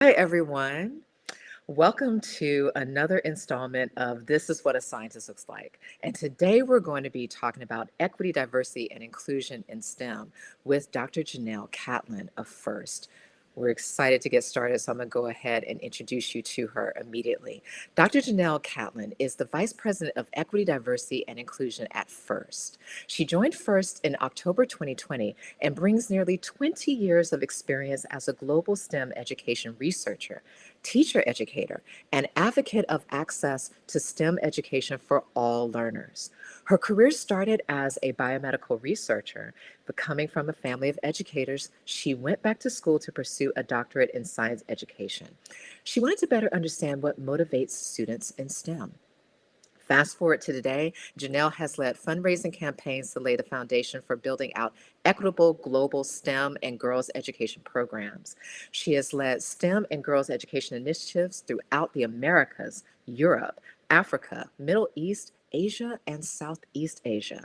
Hi, everyone. Welcome to another installment of This is What a Scientist Looks Like. And today we're going to be talking about equity, diversity, and inclusion in STEM with Dr. Janell Catlin of FIRST. We're excited to get started, so I'm going to go ahead and introduce you to her immediately. Dr. Janell Catlin is the Vice President of Equity, Diversity, and Inclusion at FIRST. She joined FIRST in October 2020 and brings nearly 20 years of experience as a global STEM education researcher, teacher educator, and advocate of access to STEM education for all learners. Her career started as a biomedical researcher, but coming from a family of educators, she went back to school to pursue a doctorate in science education. She wanted to better understand what motivates students in STEM. Fast forward to today, Janell has led fundraising campaigns to lay the foundation for building out equitable global STEM and girls' education programs. She has led STEM and girls' education initiatives throughout the Americas, Europe, Africa, Middle East, Asia, and Southeast Asia.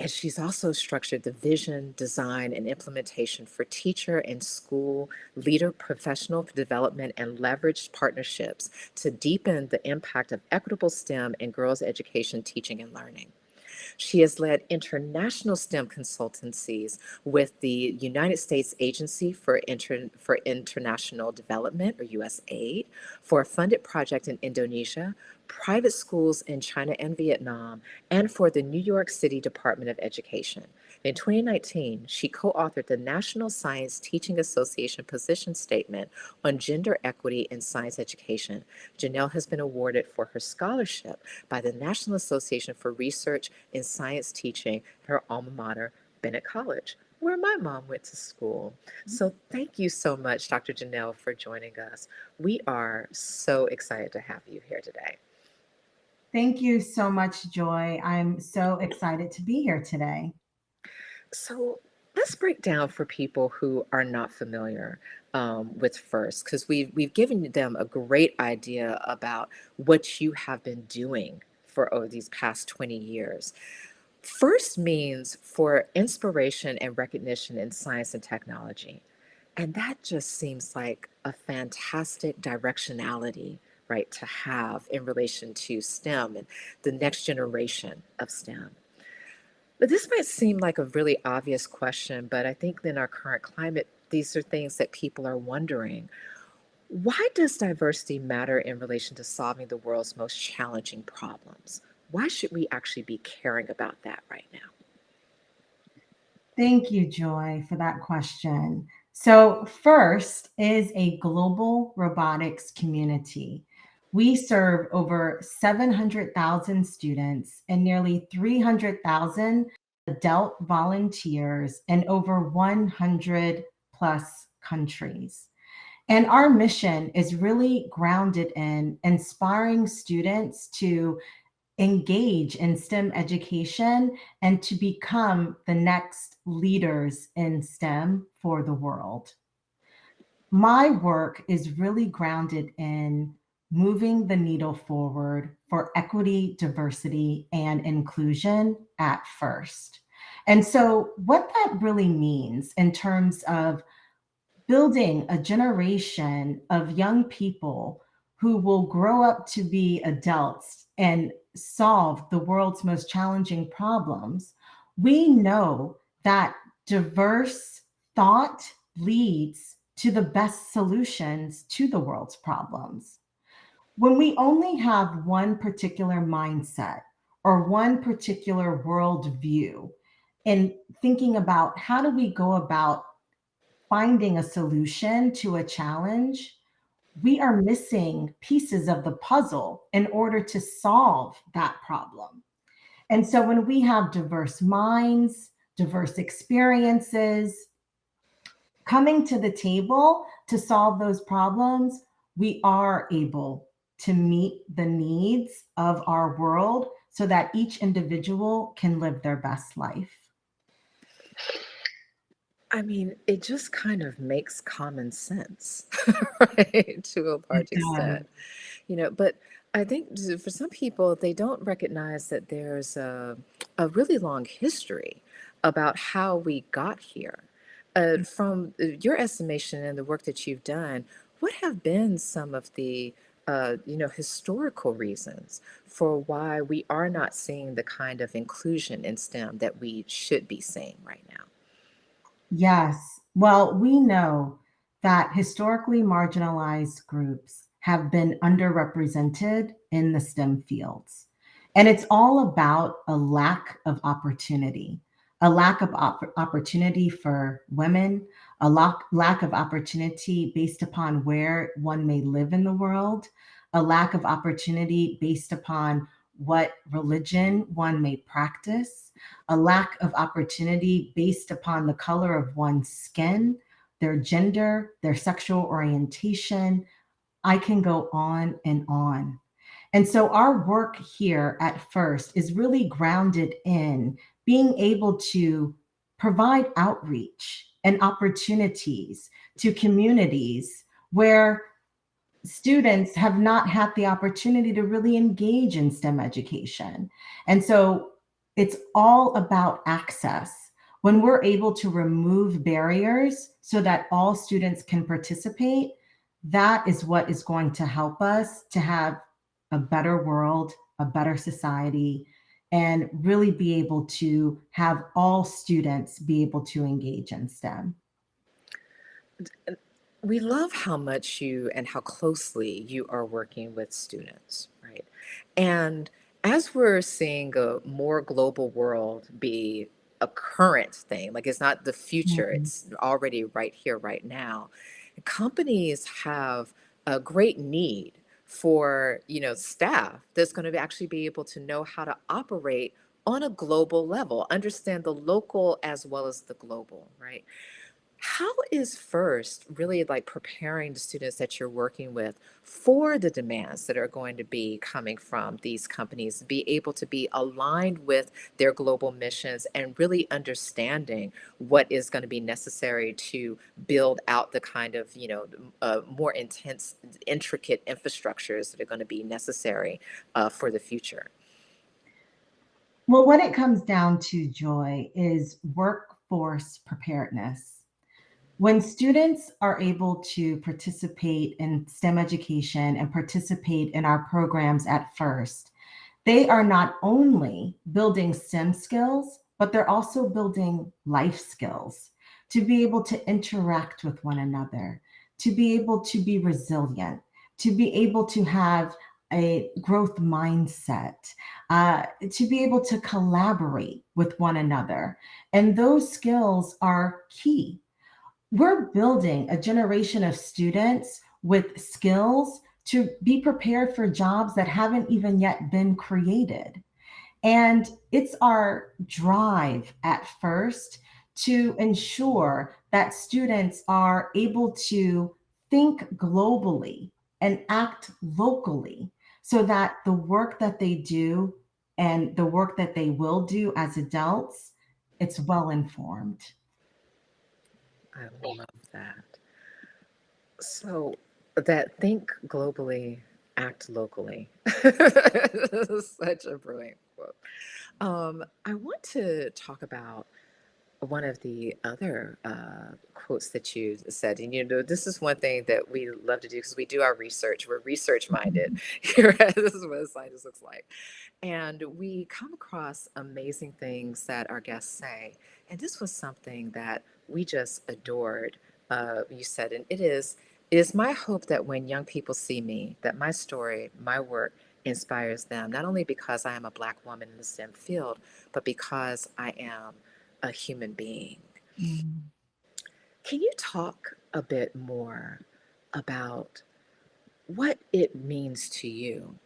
And she's also structured the vision, design, and implementation for teacher and school leader professional development and leveraged partnerships to deepen the impact of equitable STEM and girls' education, teaching, and learning. She has led international STEM consultancies with the United States Agency for International Development, or USAID, for a funded project in Indonesia, private schools in China and Vietnam, and for the New York City Department of Education. In 2019, she co authored the National Science Teaching Association position statement on gender equity in science education. Janell has been awarded for her scholarship by the National Association for Research in Science Teaching, her alma mater, Bennett College, where my mom went to school. So thank you so much, Dr. Janell, for joining us. We are so excited to have you here today. Thank you so much, Joy. I'm so excited to be here today. So let's break down for people who are not familiar with FIRST, because we've given them a great idea about what you have been doing for over these past 20 years. FIRST means for inspiration and recognition in science and technology. And that just seems like a fantastic directionality, right, to have in relation to STEM and the next generation of STEM. But this might seem like a really obvious question, but I think in our current climate, these are things that people are wondering. Why does diversity matter in relation to solving the world's most challenging problems? Why should we actually be caring about that right now? Thank you, Joy, for that question. So, FIRST is a global robotics community. We serve over 700,000 students and nearly 300,000 adult volunteers in over 100 plus countries. And our mission is really grounded in inspiring students to engage in STEM education and to become the next leaders in STEM for the world. My work is really grounded in moving the needle forward for equity, diversity, and inclusion at FIRST. And so, what that really means in terms of building a generation of young people who will grow up to be adults and solve the world's most challenging problems, we know that diverse thought leads to the best solutions to the world's problems. When we only have one particular mindset or one particular worldview, and thinking about how do we go about finding a solution to a challenge, we are missing pieces of the puzzle in order to solve that problem. And so when we have diverse minds, diverse experiences coming to the table to solve those problems, we are able to meet the needs of our world so that each individual can live their best life. I mean, it just kind of makes common sense, right? To a It large does. extent, but I think for some people, they don't recognize that there's a really long history about how we got here. From your estimation and the work that you've done, what have been some of the historical reasons for why we are not seeing the kind of inclusion in STEM that we should be seeing right now? Yes. Well, we know that historically marginalized groups have been underrepresented in the STEM fields. And it's all about a lack of opportunity, a lack of opportunity for women, a lack of opportunity based upon where one may live in the world, a lack of opportunity based upon what religion one may practice, a lack of opportunity based upon the color of one's skin, their gender, their sexual orientation. I can go on and on. And so our work here at First is really grounded in being able to provide outreach and opportunities to communities where students have not had the opportunity to really engage in STEM education. And so it's all about access. When we're able to remove barriers so that all students can participate, that is what is going to help us to have a better world, a better society, and really be able to have all students be able to engage in STEM. We love how much you and how closely you are working with students, right? And as we're seeing a more global world be a current thing, like it's not the future, Mhm. it's already right here, right now. Companies have a great need for, staff that's going to actually be able to know how to operate on a global level, understand the local as well as the global, right? How is First really like preparing the students that you're working with for the demands that are going to be coming from these companies, be able to be aligned with their global missions and really understanding what is going to be necessary to build out the kind of, more intense, intricate infrastructures that are going to be necessary for the future? Well, what it comes down to, Joy, is workforce preparedness. When students are able to participate in STEM education and participate in our programs at First, they are not only building STEM skills, but they're also building life skills to be able to interact with one another, to be able to be resilient, to be able to have a growth mindset, to be able to collaborate with one another. And those skills are key. We're building a generation of students with skills to be prepared for jobs that haven't even yet been created. And it's our drive at First to ensure that students are able to think globally and act locally so that the work that they do and the work that they will do as adults, it's well informed. I love that. So that think globally, act locally. Such a brilliant quote. I want to talk about one of the other quotes that you said. And this is one thing that we love to do because we do our research. We're research minded here at This is what a scientist looks like. And we come across amazing things that our guests say. And this was something that we just adored. You said, and it is my hope that when young people see me, that my story, my work inspires them, not only because I am a Black woman in the STEM field, but because I am a human being. Mm. Can you talk a bit more about what it means to you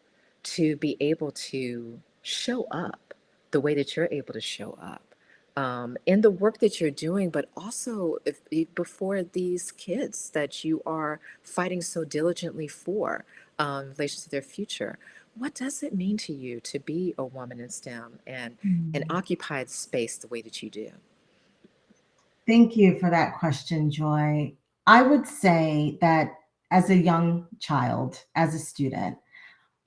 to be able to show up the way that you're able to show up in the work that you're doing, but also before these kids that you are fighting so diligently for in relation to their future? What does it mean to you to be a woman in STEM and Mm. occupy the space the way that you do? Thank you for that question, Joy. I would say that as a young child, as a student,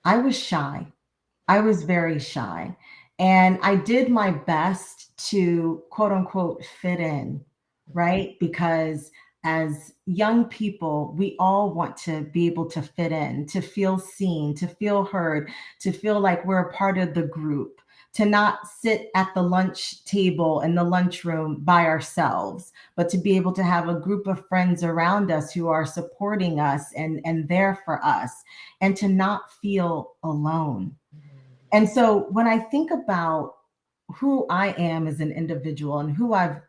I was shy. I was very shy. And I did my best to quote unquote fit in, right? Because as young people, we all want to be able to fit in, to feel seen, to feel heard, to feel like we're a part of the group, to not sit at the lunch table in the lunchroom by ourselves, but to be able to have a group of friends around us who are supporting us and there for us, and to not feel alone. And so when I think about who I am as an individual and who I've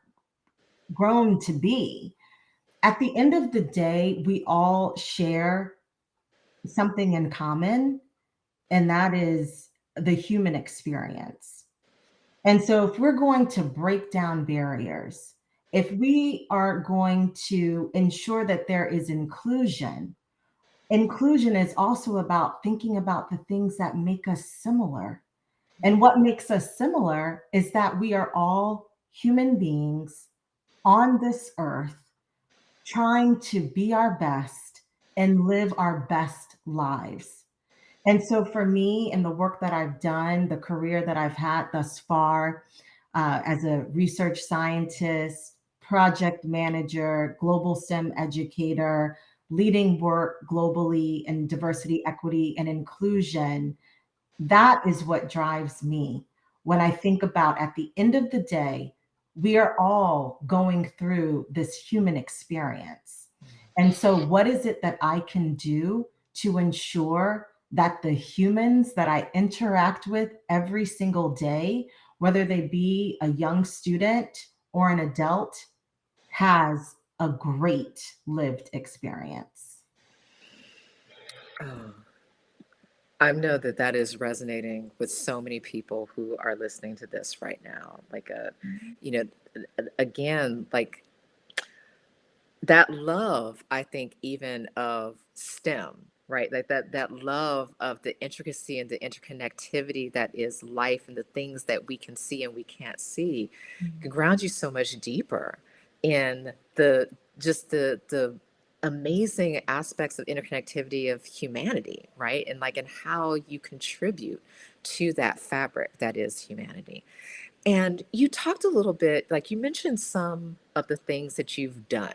grown to be, at the end of the day, we all share something in common, and that is the human experience. And so, if we're going to break down barriers, if we are going to ensure that there is inclusion, inclusion is also about thinking about the things that make us similar. And what makes us similar is that we are all human beings on this earth trying to be our best and live our best lives. And so for me and the work that I've done, the career that I've had thus far, as a research scientist, project manager, global STEM educator, leading work globally in diversity, equity, and inclusion, that is what drives me when I think about at the end of the day, we are all going through this human experience. And so, what is it that I can do to ensure that the humans that I interact with every single day, whether they be a young student or an adult, has a great lived experience? Oh, I know that that is resonating with so many people who are listening to this right now. You know, again, like that love, I think, even of STEM, right? Like that love of the intricacy and the interconnectivity that is life and the things that we can see and we can't see can ground you so much deeper in the just the amazing aspects of interconnectivity of humanity, right? And like and how you contribute to that fabric that is humanity. And you talked a little bit, like you mentioned some of the things that you've done,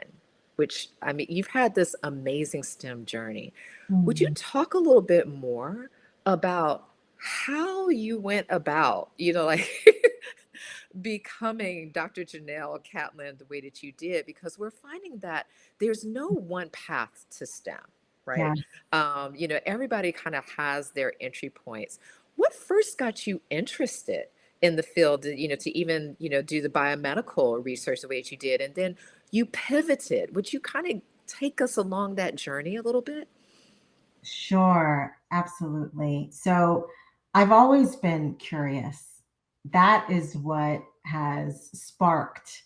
which I mean, you've had this amazing STEM journey. Would you Mm, talk a little bit more about how you went about, like becoming Dr. Janell Catlin the way that you did? Because we're finding that there's no one path to STEM, right? yeah, Everybody kind of has their entry points. What first got you interested in the field, to even, do the biomedical research the way that you did? And then you pivoted. Would you kind of take us along that journey a little bit? sure, absolutely. So I've always been curious. That is what has sparked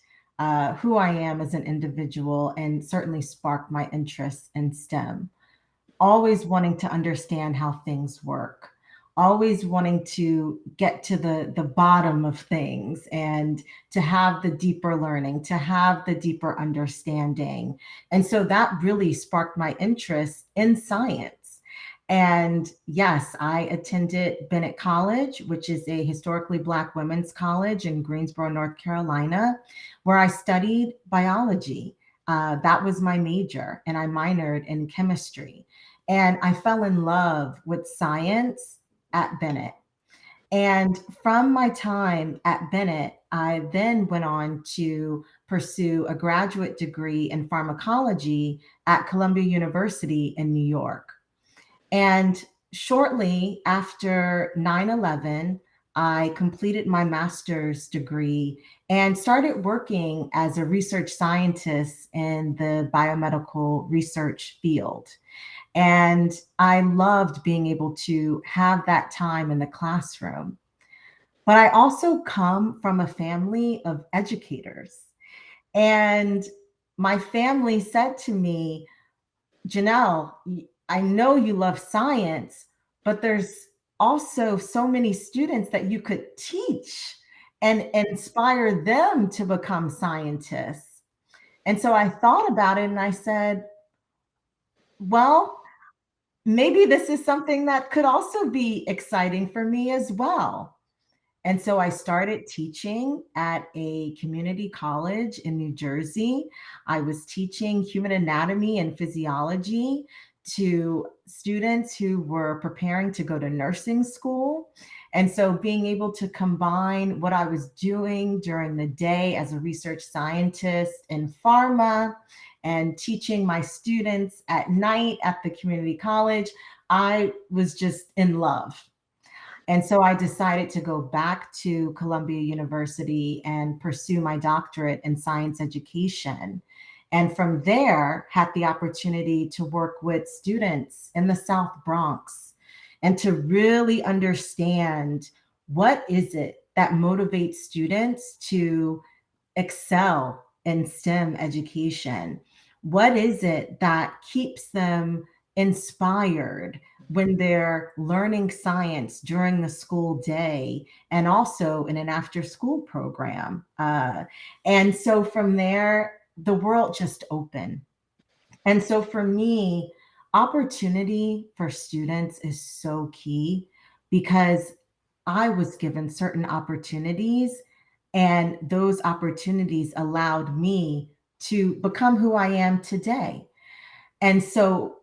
who I am as an individual and certainly sparked my interest in STEM. Always wanting to understand how things work, always wanting to get to the bottom of things and to have the deeper learning, to have the deeper understanding. And so that really sparked my interest in science. And yes, I attended Bennett College, which is a historically Black women's college in Greensboro, North Carolina, where I studied biology. That was my major, and I minored in chemistry. And I fell in love with science at Bennett. And from my time at Bennett, I then went on to pursue a graduate degree in pharmacology at Columbia University in New York. And shortly after 9/11, I completed my master's degree and started working as a research scientist in the biomedical research field. And I loved being able to have that time in the classroom. But I also come from a family of educators. And my family said to me, Janelle, I know you love science, but there's also so many students that you could teach and inspire them to become scientists. And so I thought about it and I said, well, maybe this is something that could also be exciting for me as well. And so I started teaching at a community college in New Jersey. I was teaching human anatomy and physiology to students who were preparing to go to nursing school. And so being able to combine what I was doing during the day as a research scientist in pharma and teaching my students at night at the community college, I was just in love. And so I decided to go back to Columbia University and pursue my doctorate in science education. And from there, had the opportunity to work with students in the South Bronx and to really understand what is it that motivates students to excel in STEM education? What is it that keeps them inspired when they're learning science during the school day and also in an after school program? And so from there, the world just opened. And so for me, opportunity for students is so key because I was given certain opportunities, and those opportunities allowed me to become who I am today. And so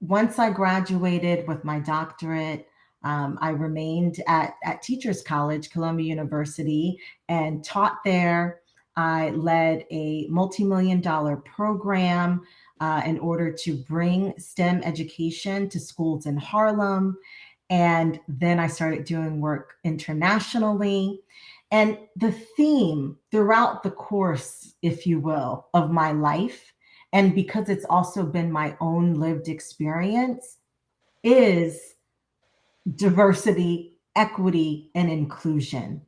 once I graduated with my doctorate, I remained at Teachers College, Columbia University, and taught there. I led a multi-million dollar program in order to bring STEM education to schools in Harlem. And then I started doing work internationally. And the theme throughout the course, if you will, of my life, and because it's also been my own lived experience, is diversity, equity, and inclusion.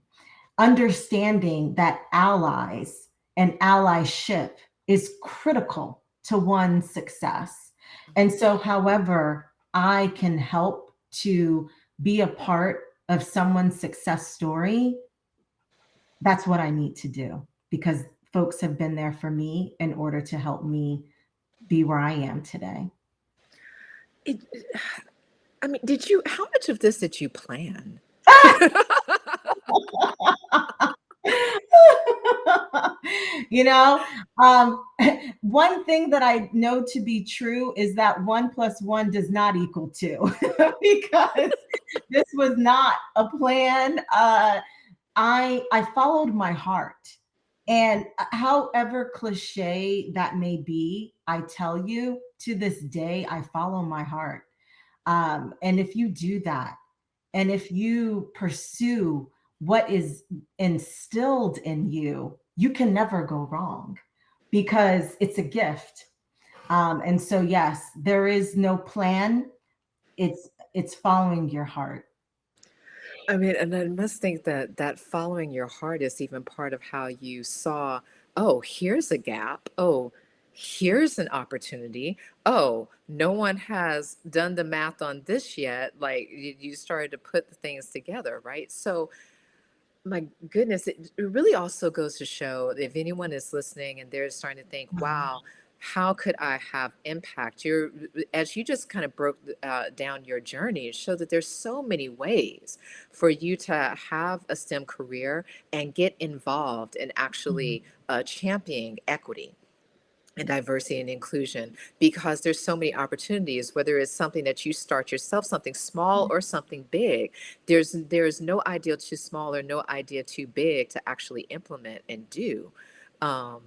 Understanding that allies and allyship is critical to one's success. And so, however, I can help to be a part of someone's success story, that's what I need to do because folks have been there for me in order to help me be where I am today. It, I mean, how much of this did you plan? You know, um, one thing that I know to be true is that one plus one does not equal two because this was not a plan. I followed my heart. And however cliche that may be, I tell you to this day, I follow my heart. And if you do that, and if you pursue what is instilled in you, you can never go wrong because it's a gift. And so, yes, there is no plan. It's following your heart. I mean, and I must think that that following your heart is even part of how you saw, oh, here's a gap. Oh, here's an opportunity. Oh, no one has done the math on this yet. Like you started to put the things together, right? So, my goodness, it really also goes to show if anyone is listening and they're starting to think, Mhm. wow, how could I have impact? As you just kind of broke down your journey, it showed that there's so many ways for you to have a STEM career and get involved in Mhm. actually championing equity and diversity and inclusion because there's so many opportunities, whether it's something that you start yourself, something small or something big. There's no idea too small or no idea too big to actually implement and do. um,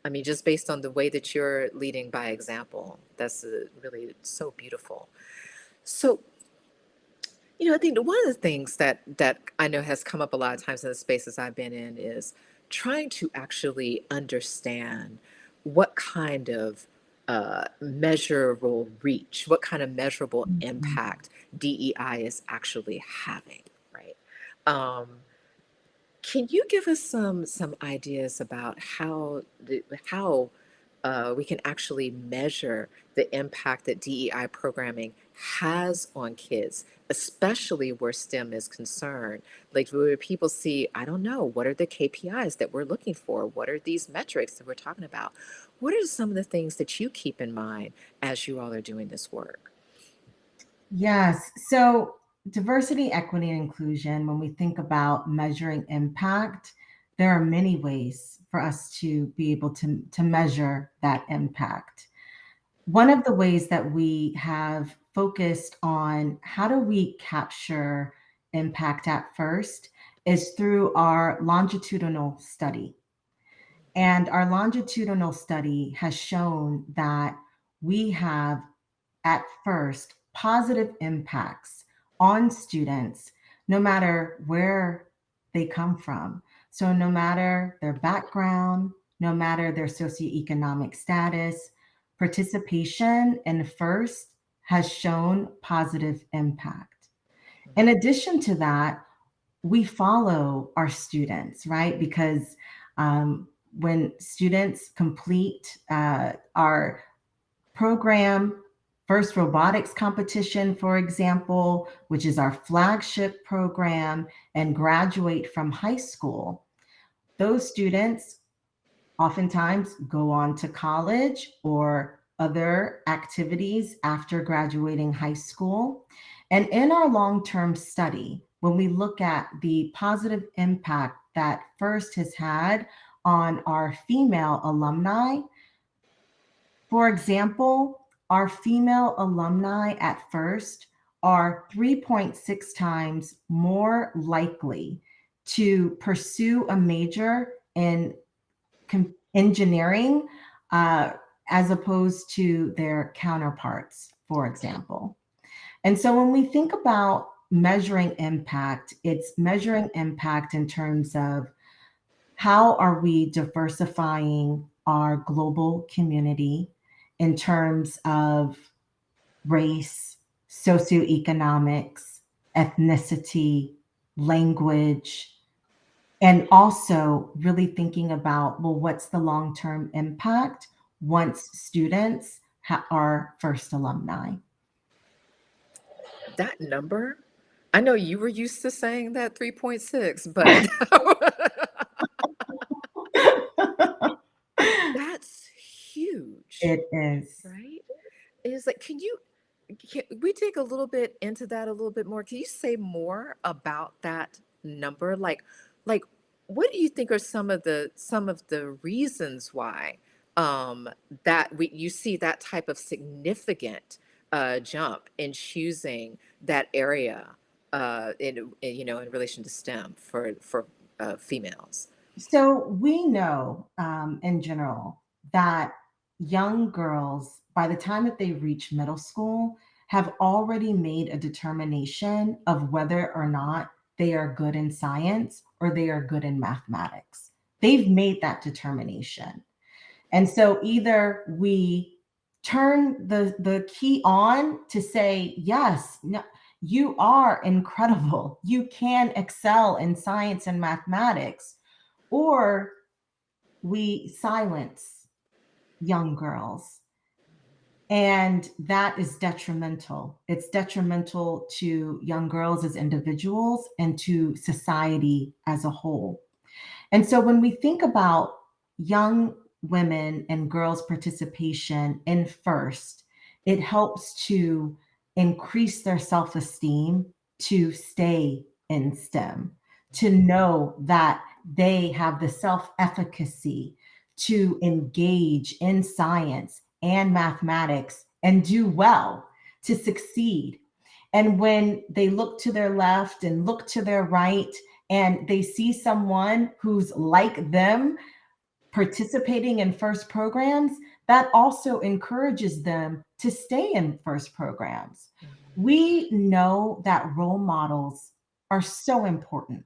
I mean, just based on the way that you're leading by example, that's really so beautiful. So, I think one of the things that I know has come up a lot of times in the spaces I've been in is trying to actually understand what kind of measurable reach, what kind of measurable Mhm. impact DEI is actually having, right? Um, can you give us some ideas about how we can actually measure the impact that DEI programming has on kids, especially where STEM is concerned? Like where people see, I don't know, what are the KPIs that we're looking for? What are these metrics that we're talking about? What are some of the things that you keep in mind as you all are doing this work? Yes. So Diversity, equity, and inclusion, when we think about measuring impact, there are many ways for us to be able to measure that impact. One of the ways that we have focused on how do we capture impact at first is through our longitudinal study. And our longitudinal study has shown that we have at first positive impacts on students, no matter where they come from. So, no matter their background, no matter their socioeconomic status, participation in FIRST has shown positive impact. In addition to that, we follow our students, right? Because when students complete our program, First Robotics Competition, for example, which is our flagship program, and graduate from high school, those students oftentimes go on to college or other activities after graduating high school. And in our long term study, when we look at the positive impact that FIRST has had on our female alumni, for example, our female alumni at FIRST are 3.6 times more likely to pursue a major in engineering as opposed to their counterparts, for example. And so when we think about measuring impact, it's measuring impact in terms of how are we diversifying our global community in terms of race, socioeconomics, ethnicity, language, and also really thinking about, well, what's the long-term impact once students are first alumni? That number, I know you were used to saying that 3.6, but that's huge, It is. right? It's like, can we dig a little bit into that a little bit more? Can you say more about that number? Like, what do you think are some of the reasons why um, that you see that type of significant jump in choosing that area in relation to STEM for females? So we know in general that young girls, by the time that they reach middle school, have already made a determination of whether or not they are good in science or they are good in mathematics. They've made that determination. And so either we turn the key on to say, yes, no, you are incredible. You can excel in science and mathematics, or we silence young girls. And that is detrimental. It's detrimental to young girls as individuals and to society as a whole. And so when we think about young women and girls' participation in FIRST, it helps to increase their self esteem to stay in STEM, to know that they have the self efficacy to engage in science and mathematics and do well, to succeed. And when they look to their left and look to their right, and they see someone who's like them participating in FIRST programs, that also encourages them to stay in FIRST programs. We know that role models are so important.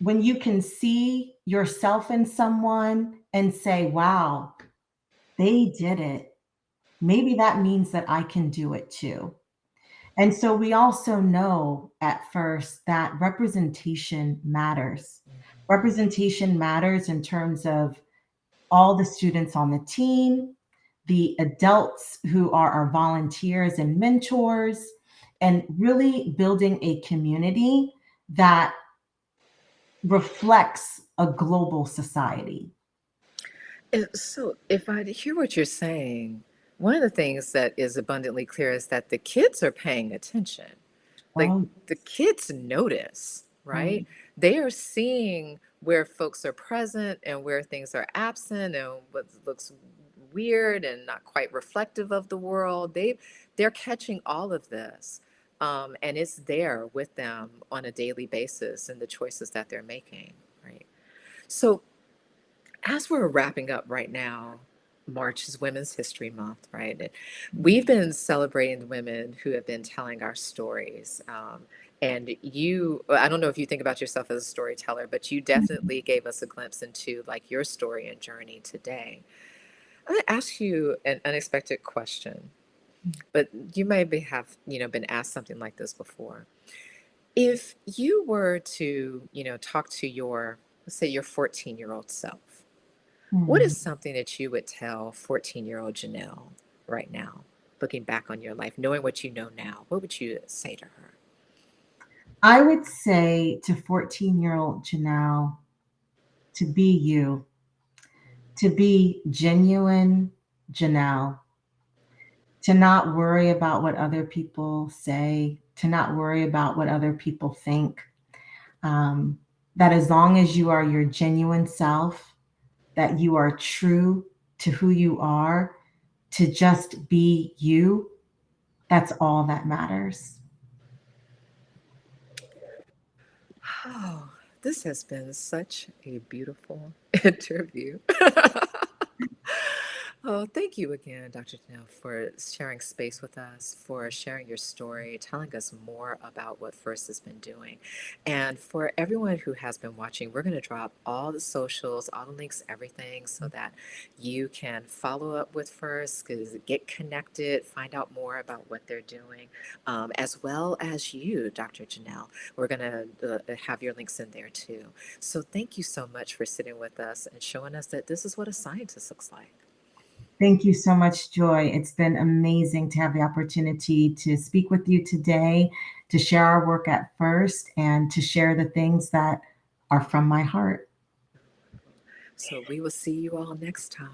When you can see yourself in someone and say, wow, they did it, maybe that means that I can do it too. And so we also know at first that representation matters. Representation matters in terms of all the students on the team, the adults who are our volunteers and mentors, and really building a community that reflects a global society. So, if I hear what you're saying, one of the things that is abundantly clear is that the kids are paying attention, like Right. the kids notice, right? Right. They are seeing where folks are present and where things are absent and what looks weird and not quite reflective of the world. They're catching all of this. And it's there with them on a daily basis and the choices that they're making, right? So as we're wrapping up right now, March is Women's History Month, right? And we've been celebrating the women who have been telling our stories. And you, I don't know if you think about yourself as a storyteller, but you Mhm. definitely gave us a glimpse into like your story and journey today. I'm going to ask you an unexpected question, but you may have, been asked something like this before. If you were to, talk to your, let's say your 14-year-old self, what is Mhm. something that you would tell 14-year-old Janelle right now, looking back on your life, knowing what you know now? What would you say to her? I would say to 14-year-old Janelle to be you, to be genuine Janelle, to not worry about what other people say, to not worry about what other people think. Um, that as long as you are your genuine self, that you are true to who you are, to just be you, that's all that matters. Oh, this has been such a beautiful interview. Oh, thank you again, Dr. Janelle, for sharing space with us, for sharing your story, telling us more about what First has been doing. And for everyone who has been watching, we're going to drop all the socials, all the links, everything, so that you can follow up with First, get connected, find out more about what they're doing, as well as you, Dr. Janelle. We're going to have your links in there too. So thank you so much for sitting with us and showing us that this is what a scientist looks like. Thank you so much, Joy. It's been amazing to have the opportunity to speak with you today, to share our work at First, and to share the things that are from my heart. So we will see you all next time.